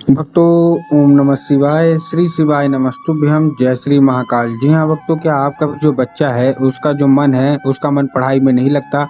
भक्तों, ओम नमः शिवाय, श्री शिवाय नमस्तुभ्यम, जय श्री महाकाल। जी हाँ भक्तों, क्या आपका जो बच्चा है उसका जो मन है उसका मन पढ़ाई में नहीं लगता?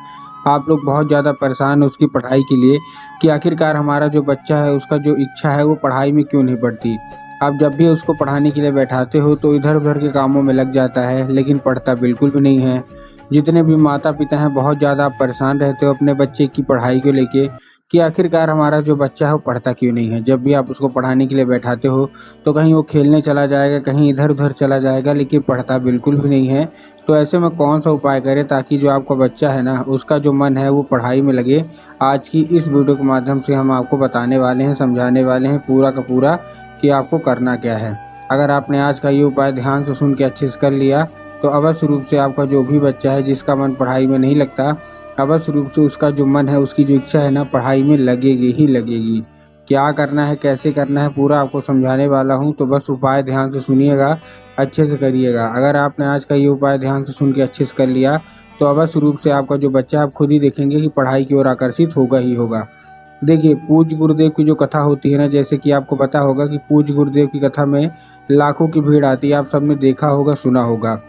आप लोग बहुत ज़्यादा परेशान हैं उसकी पढ़ाई के लिए कि आखिरकार हमारा जो बच्चा है उसका जो इच्छा है वो पढ़ाई में क्यों नहीं बढ़ती। आप जब भी उसको पढ़ाने के लिए बैठाते हो तो इधर उधर के कामों में लग जाता है, लेकिन पढ़ता बिल्कुल भी नहीं है। जितने भी माता पिता हैं बहुत ज़्यादा परेशान रहते हो अपने बच्चे की पढ़ाई को लेके कि आखिरकार हमारा जो बच्चा है वो पढ़ता क्यों नहीं है। जब भी आप उसको पढ़ाने के लिए बैठाते हो तो कहीं वो खेलने चला जाएगा, कहीं इधर उधर चला जाएगा, लेकिन पढ़ता बिल्कुल भी नहीं है। तो ऐसे में कौन सा उपाय करें ताकि जो आपका बच्चा है ना उसका जो मन है वो पढ़ाई में लगे। आज की इस वीडियो के माध्यम से हम आपको बताने वाले हैं, समझाने वाले हैं पूरा का पूरा कि आपको करना क्या है। अगर आपने आज का ये उपाय ध्यान से सुन के अच्छे से कर लिया तो अवश्य रूप से आपका जो भी बच्चा है जिसका मन पढ़ाई में नहीं लगता, अवश्य रूप से उसका जो मन है उसकी जो इच्छा है ना पढ़ाई में लगेगी ही लगेगी। क्या करना है, कैसे करना है, पूरा आपको समझाने वाला हूँ, तो बस उपाय ध्यान से सुनिएगा, अच्छे से करिएगा। अगर आपने आज का ये उपाय ध्यान से सुन के अच्छे से कर लिया तो अवश्य रूप से आपका जो बच्चा आप खुद ही देखेंगे कि पढ़ाई की ओर आकर्षित होगा ही होगा। देखिए, पूज्य गुरुदेव की जो कथा होती है ना, जैसे कि आपको पता होगा कि पूज्य गुरुदेव की कथा में लाखों की भीड़ आती है, आप सबने देखा होगा, सुना होगा।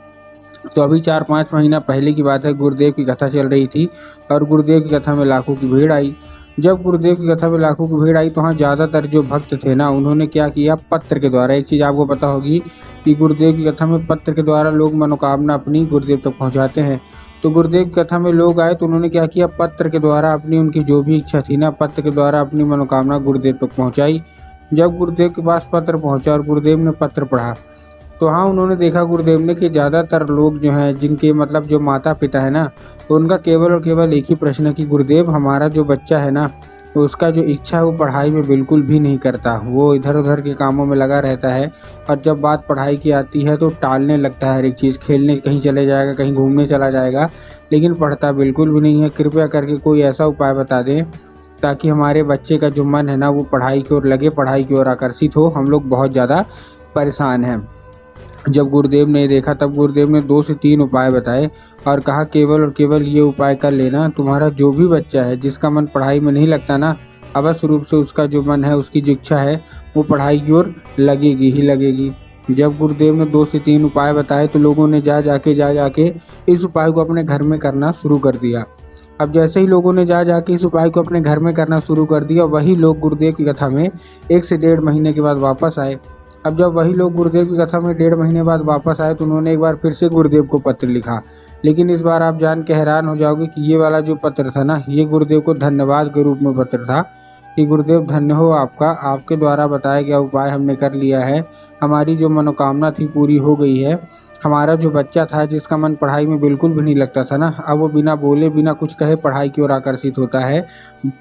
तो अभी 4-5 महीना पहले की बात है, गुरुदेव की कथा चल रही थी और गुरुदेव की कथा में लाखों की भीड़ आई। जब गुरुदेव की कथा में लाखों की भीड़ आई तो वहाँ ज़्यादातर जो भक्त थे ना उन्होंने क्या किया, पत्र के द्वारा। एक चीज़ आपको पता होगी कि गुरुदेव की कथा में पत्र के द्वारा लोग मनोकामना अपनी गुरुदेव तक पहुँचाते हैं। तो गुरुदेव की कथा में लोग आए तो उन्होंने क्या किया, पत्र के द्वारा अपनी उनकी जो भी इच्छा थी ना, पत्र के द्वारा अपनी मनोकामना गुरुदेव तक पहुँचाई। जब गुरुदेव के पास पत्र पहुँचा और गुरुदेव ने पत्र पढ़ा तो हाँ, उन्होंने देखा गुरुदेव ने कि ज़्यादातर लोग जो हैं जिनके मतलब जो माता पिता है ना, तो उनका केवल और केवल एक ही प्रश्न है कि गुरुदेव हमारा जो बच्चा है ना उसका जो इच्छा है वो पढ़ाई में बिल्कुल भी नहीं करता, वो इधर उधर के कामों में लगा रहता है और जब बात पढ़ाई की आती है तो टालने लगता है हर एक चीज़, खेलने कहीं चले जाएगा, कहीं घूमने चला जाएगा, लेकिन पढ़ता बिल्कुल भी नहीं है। कृपया करके कोई ऐसा उपाय बता दें ताकि हमारे बच्चे का जो मन है ना वो पढ़ाई की ओर लगे, पढ़ाई की ओर आकर्षित हो। हम लोग बहुत ज़्यादा परेशान हैं। जब गुरुदेव ने देखा तब गुरुदेव ने 2 से 3 उपाय बताए और कहा केवल और केवल ये उपाय कर लेना, तुम्हारा जो भी बच्चा है जिसका मन पढ़ाई में नहीं लगता ना, अवश्य रूप से उसका जो मन है उसकी जो इच्छा है वो पढ़ाई की ओर लगेगी ही लगेगी। जब गुरुदेव ने 2 से 3 उपाय बताए तो लोगों ने जा जाके इस उपाय को अपने घर में करना शुरू कर दिया। अब जैसे ही लोगों ने जा जाके इस उपाय को अपने घर में करना शुरू कर दिया, वही लोग गुरुदेव की कथा में 1 से 1.5 महीने के बाद वापस आए। अब जब वही लोग गुरुदेव की कथा में 1.5 महीने बाद वापस आए तो उन्होंने एक बार फिर से गुरुदेव को पत्र लिखा, लेकिन इस बार आप जान के हैरान हो जाओगे कि ये वाला जो पत्र था ना, ये गुरुदेव को धन्यवाद के रूप में पत्र था कि गुरुदेव धन्य हो आपका, आपके द्वारा बताया गया उपाय हमने कर लिया है, हमारी जो मनोकामना थी पूरी हो गई है। हमारा जो बच्चा था जिसका मन पढ़ाई में बिल्कुल भी नहीं लगता था ना, अब वो बिना बोले बिना कुछ कहे पढ़ाई की ओर आकर्षित होता है,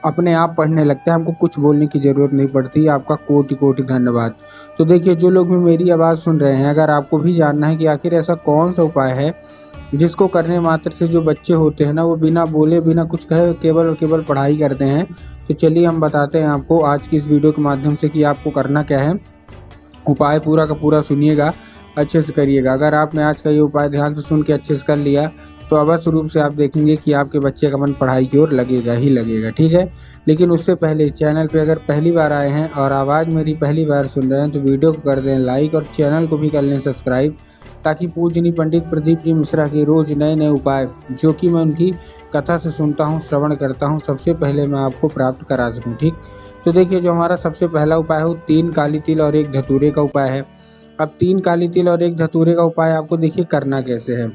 अपने आप पढ़ने लगता है, हमको कुछ बोलने की ज़रूरत नहीं पड़ती। आपका कोटि कोटि धन्यवाद। तो देखिए, जो लोग भी मेरी आवाज़ सुन रहे हैं, अगर आपको भी जानना है कि आखिर ऐसा कौन सा उपाय है जिसको करने मात्र से जो बच्चे होते हैं ना वो बिना बोले बिना कुछ कहे केवल और केवल पढ़ाई करते हैं, तो चलिए हम बताते हैं आपको आज की इस वीडियो के माध्यम से कि आपको करना क्या है। उपाय पूरा का पूरा सुनिएगा, अच्छे से करिएगा। अगर आपने आज का ये उपाय ध्यान से सुन के अच्छे से कर लिया तो अवश्य रूप से आप देखेंगे कि आपके बच्चे का मन पढ़ाई की ओर लगेगा ही लगेगा, ठीक है। लेकिन उससे पहले चैनल पे अगर पहली बार आए हैं और आवाज़ मेरी पहली बार सुन रहे हैं तो वीडियो को कर दें लाइक और चैनल को भी कर लें सब्सक्राइब, ताकि पूजनीय पंडित प्रदीप जी मिश्रा के रोज़ नए नए उपाय जो कि मैं उनकी कथा से सुनता हूँ, श्रवण करता हूँ, सबसे पहले मैं आपको प्राप्त करा सकूँ, ठीक। तो देखिए, जो हमारा सबसे पहला उपाय है वो 3 काली तिल और 1 धतूरे का उपाय है। अब 3 काली तिल और 1 धतूरे का उपाय आपको देखिए करना कैसे है।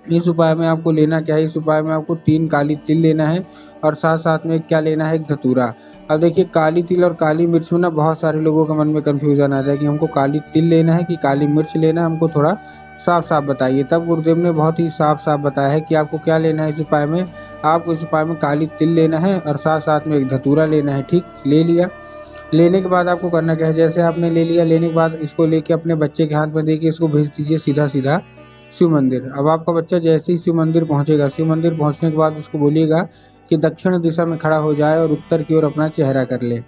इस उपाय में आपको लेना क्या है, इस उपाय में आपको 3 काली तिल लेना है और साथ साथ में क्या लेना है, 1 धतूरा। अब देखिए, काली तिल और काली मिर्च में ना बहुत सारे लोगों के मन में कन्फ्यूज़न आता है कि हमको काली तिल लेना है कि काली मिर्च लेना है, हमको थोड़ा साफ साफ बताइए। तब गुरुदेव ने बहुत ही साफ साफ बताया है कि आपको क्या लेना है इस उपाय में। आपको इस उपाय में काली तिल लेना है और साथ साथ में 1 धतूरा लेना है, ठीक। ले लिया, लेने के बाद आपको करना क्या है, जैसे आपने ले लिया, लेने के बाद इसको लेके अपने बच्चे के हाथ में देके इसको भेज दीजिए सीधा सीधा शिव मंदिर। अब आपका बच्चा जैसे ही शिव मंदिर पहुंचेगा, शिव मंदिर पहुंचने के बाद उसको बोलिएगा कि दक्षिण दिशा में खड़ा हो जाए और उत्तर की ओर अपना चेहरा कर ले।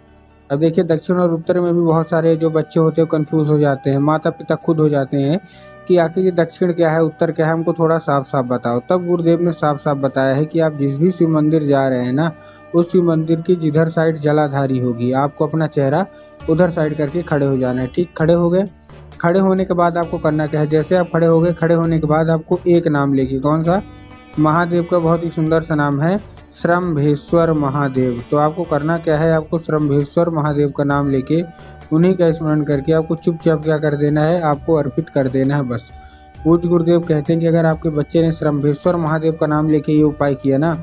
अब देखिए दक्षिण और उत्तर में भी बहुत सारे जो बच्चे होते हैं कन्फ्यूज़ हो जाते हैं, माता-पिता खुद हो जाते हैं कि आखिर ये दक्षिण क्या है, उत्तर क्या है, हमको थोड़ा साफ-साफ बताओ। तब गुरुदेव ने साफ-साफ बताया है कि आप जिस भी शिव मंदिर जा रहे हैं ना, उस शिव मंदिर की जिधर साइड जलाधारी होगी, आपको अपना चेहरा उधर साइड करके खड़े हो जाना है। ठीक, खड़े हो गए? खड़े होने के बाद आपको करना क्या है, जैसे आप खड़े हो गए, खड़े होने के बाद आपको एक नाम लेके, कौन सा? महादेव का बहुत ही सुंदर सा नाम है श्रम्भेश्वर महादेव। तो आपको करना क्या है, आपको श्रम्भेश्वर महादेव का नाम लेके उन्हीं का स्मरण करके आपको चुपचाप क्या कर देना है, आपको अर्पित कर देना है बस। पूज्य गुरुदेव कहते हैं कि अगर आपके बच्चे ने श्रम्भेश्वर महादेव का नाम लेके ये उपाय किया ना,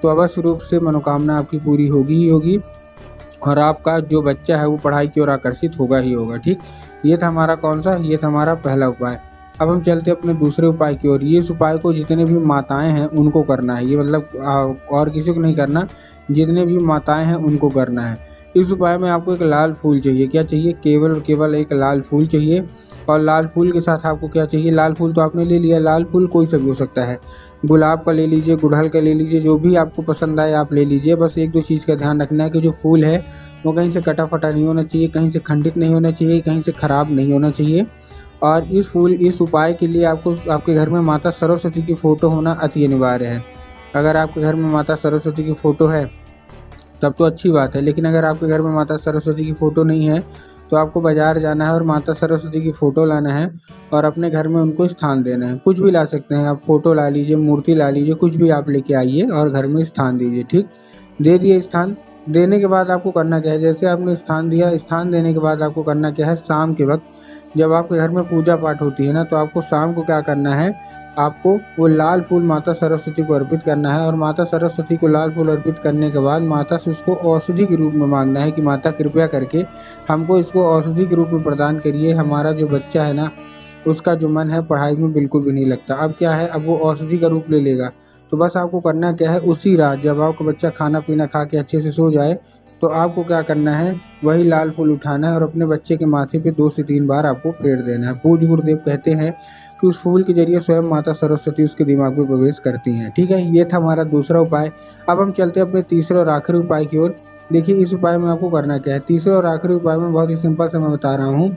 तो अवश्य रूप से मनोकामना आपकी पूरी होगी ही होगी और आपका जो बच्चा है वो पढ़ाई की ओर आकर्षित होगा ही होगा। ठीक, ये था हमारा कौन सा, ये था हमारा पहला उपाय। अब हम चलते अपने दूसरे उपाय की ओर। ये इस उपाय को जितने भी माताएं हैं उनको करना है, ये मतलब और किसी को नहीं करना, जितने भी माताएं हैं उनको करना है। इस उपाय में आपको एक लाल फूल चाहिए। क्या चाहिए? केवल और केवल एक लाल फूल चाहिए। और लाल फूल के साथ आपको क्या चाहिए? लाल फूल तो आपने ले लिया, लाल फूल कोई सा भी हो सकता है, गुलाब का ले लीजिए, गुड़हल का ले लीजिए, जो भी आपको पसंद आए आप ले लीजिए। बस एक दो चीज़ का ध्यान रखना है कि जो फूल है वो कहीं से कटा फटा नहीं होना चाहिए, कहीं से खंडित नहीं होना चाहिए, कहीं से ख़राब नहीं होना चाहिए। और इस उपाय के लिए आपको आपके घर में माता सरस्वती की फ़ोटो होना अति अनिवार्य है। अगर आपके घर में माता सरस्वती की फ़ोटो है तब तो अच्छी बात है, लेकिन अगर आपके घर में माता सरस्वती की फ़ोटो नहीं है तो आपको बाज़ार जाना है और माता सरस्वती की फ़ोटो लाना है और अपने घर में उनको स्थान देना है। कुछ भी ला सकते हैं आप, फ़ोटो ला लीजिए, मूर्ति ला लीजिए, कुछ भी आप लेके आइए और घर में स्थान दीजिए। ठीक, दे दिए स्थान। देने के बाद आपको करना क्या है, जैसे आपने स्थान दिया, स्थान देने के बाद आपको करना क्या है, शाम के वक्त जब आपके घर में पूजा पाठ होती है ना, तो आपको शाम को क्या करना है, आपको वो लाल फूल माता सरस्वती को अर्पित करना है। और माता सरस्वती को लाल फूल अर्पित करने के बाद माता से उसको औषधि के रूप में मांगना है कि माता कृपया करके हमको इसको औषधि के रूप में प्रदान करिए। हमारा जो बच्चा है ना, उसका जो मन है पढ़ाई में बिल्कुल भी नहीं लगता। अब क्या है, अब वो औषधि का रूप ले लेगा। तो बस आपको करना क्या है, उसी रात जब आपका बच्चा खाना पीना खा के अच्छे से सो जाए, तो आपको क्या करना है, वही लाल फूल उठाना है और अपने बच्चे के माथे पे 2 से 3 बार आपको फेर देना है। पूज्य गुरुदेव कहते हैं कि उस फूल के जरिए स्वयं माता सरस्वती उसके दिमाग में प्रवेश करती हैं। ठीक है, ये था हमारा दूसरा उपाय। अब हम चलते हैं अपने तीसरे और आखिरी उपाय की ओर। देखिए इस उपाय में आपको करना क्या है, तीसरे और आखिरी उपाय में बहुत ही सिंपल से मैं बता रहा हूँ।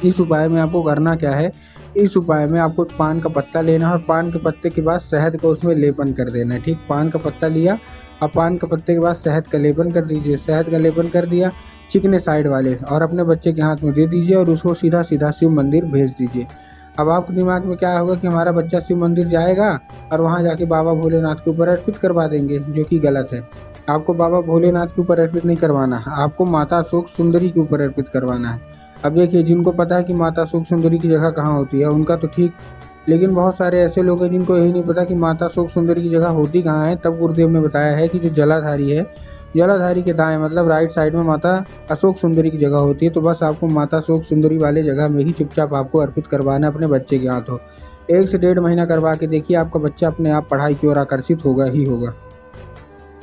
इस उपाय में आपको करना क्या है, इस उपाय में आपको एक पान का पत्ता लेना है और पान के पत्ते के बाद शहद का उसमें लेपन कर देना है। ठीक, पान का पत्ता लिया और पान के पत्ते के बाद शहद का लेपन कर दीजिए। शहद का लेपन कर दिया चिकने साइड वाले और अपने बच्चे के हाथ में दे दीजिए और उसको सीधा सीधा शिव मंदिर भेज दीजिए। अब आपके दिमाग में क्या होगा कि हमारा बच्चा शिव मंदिर जाएगा और वहाँ जाके बाबा भोलेनाथ के ऊपर अर्पित करवा देंगे, जो कि गलत है। आपको बाबा भोलेनाथ के ऊपर अर्पित नहीं करवाना, आपको माता अशोक सुंदरी के ऊपर अर्पित करवाना है। अब देखिए जिनको पता है कि माता अशोक सुंदरी की जगह कहाँ होती है उनका तो ठीक, लेकिन बहुत सारे ऐसे लोग हैं जिनको यही नहीं पता कि माता अशोक सुंदरी की जगह होती कहाँ है। तब गुरुदेव ने बताया है कि जो जलाधारी है, जलाधारी के दाएं मतलब राइट साइड में माता अशोक सुंदरी की जगह होती है। तो बस आपको माता अशोक सुंदरी वाले जगह में ही चुपचाप आपको अर्पित करवाना है अपने बच्चे के हाथों। 1 से 1.5 महीना करवा के देखिए, आपका बच्चा अपने आप पढ़ाई की ओर आकर्षित होगा ही होगा।